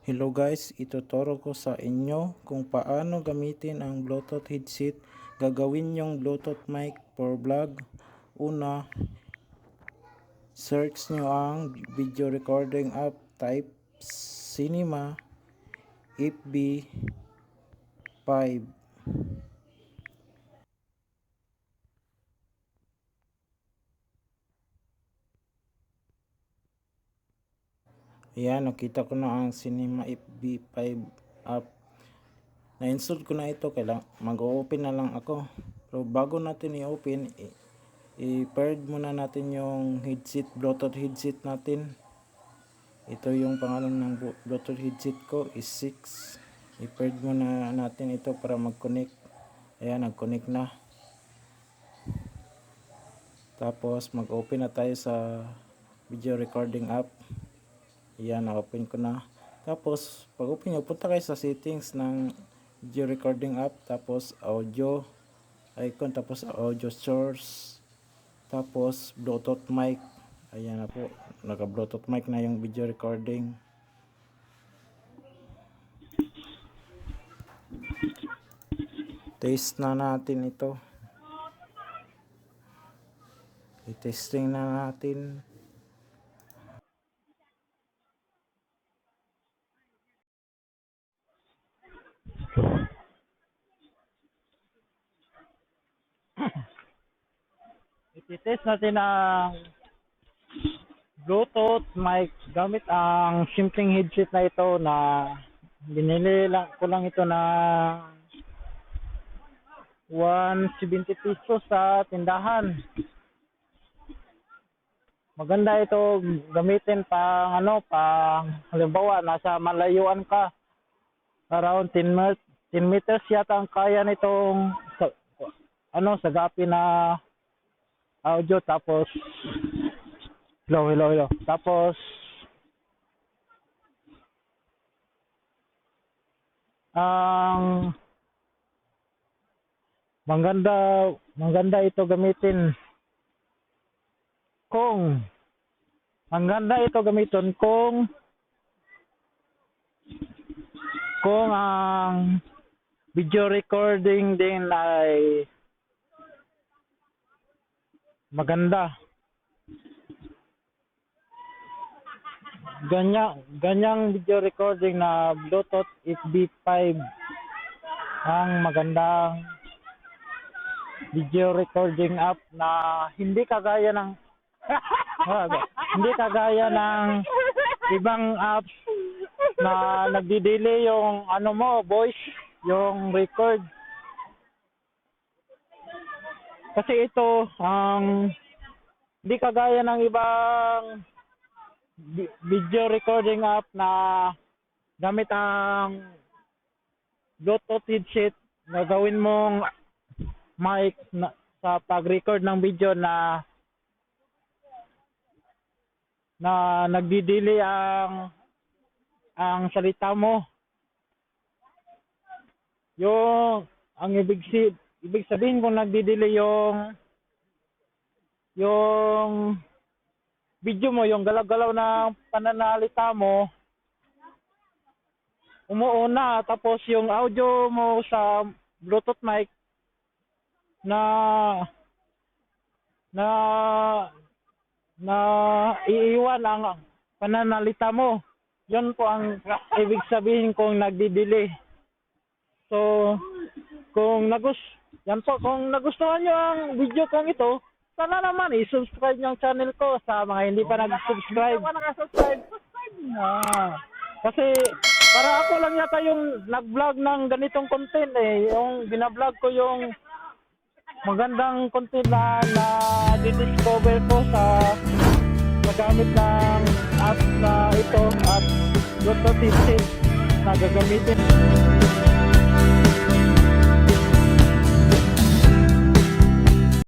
Hello guys, ituturo ko sa inyo kung paano gamitin ang Bluetooth headset. Gagawin yung Bluetooth mic for vlog. Una, search nyo ang video recording app, type Cinema FB5. Ayan, nakita ko na ang Cinema FB5 app. Na-install ko na ito, kailangan mag-open na lang ako. Pero bago natin i-open, i-paired muna natin yung headset, Bluetooth headset natin. Ito yung pangalan ng Bluetooth headset ko is 6. I-paired muna natin ito para mag-connect. Ayan, nag-connect na. Tapos mag-open na tayo sa video recording app. Ayan, na-open ko na. Tapos pag open nyo, punta kayo sa settings ng video recording app. Tapos audio icon, tapos audio source, tapos Bluetooth mic. Ayan na po, naka Bluetooth mic na yung video recording. Test na natin ito. I-testing na natin. I-test natin ang Bluetooth mic gamit ang simpleng headset na ito na binili ko lang ito na 170 pesos sa tindahan. Maganda ito gamitin pang halimbawa nasa malayuan ka, around 10 meters yata ang kaya nitong sagapin na audio. Tapos hello. Tapos ang maganda ito gamitin kung ang video recording din ay maganda. Ganyang video recording na Bluetooth FB5 ang magandang video recording app na hindi kagaya ng ibang apps na nagdi-delay yung voice, yung record. Kasi ito hindi kagaya ng ibang video recording app na gamit ang Bluetooth headset na gawin mong mic sa pag-record ng video na nagdi-delay ang salita mo. Yung ang ibig sabihin kung nagdi-delay yung video mo, yung galaw-galaw ng pananalita mo umuuna, tapos yung audio mo sa Bluetooth mic na iiwan ang pananalita mo. Yun po ang ibig sabihin kung nagdi-delay. So kung nagustuhan nyo ang video kong ito, sana naman i-subscribe nyo ang channel ko. Sa mga hindi pa nag-subscribe, subscribe na. Kasi para ako lang yata yung nag-vlog ng ganitong content yung binablog ko yung magandang content na di-discover ko sa nagamit ng app na ito at Bluetooth headset na gagamitin.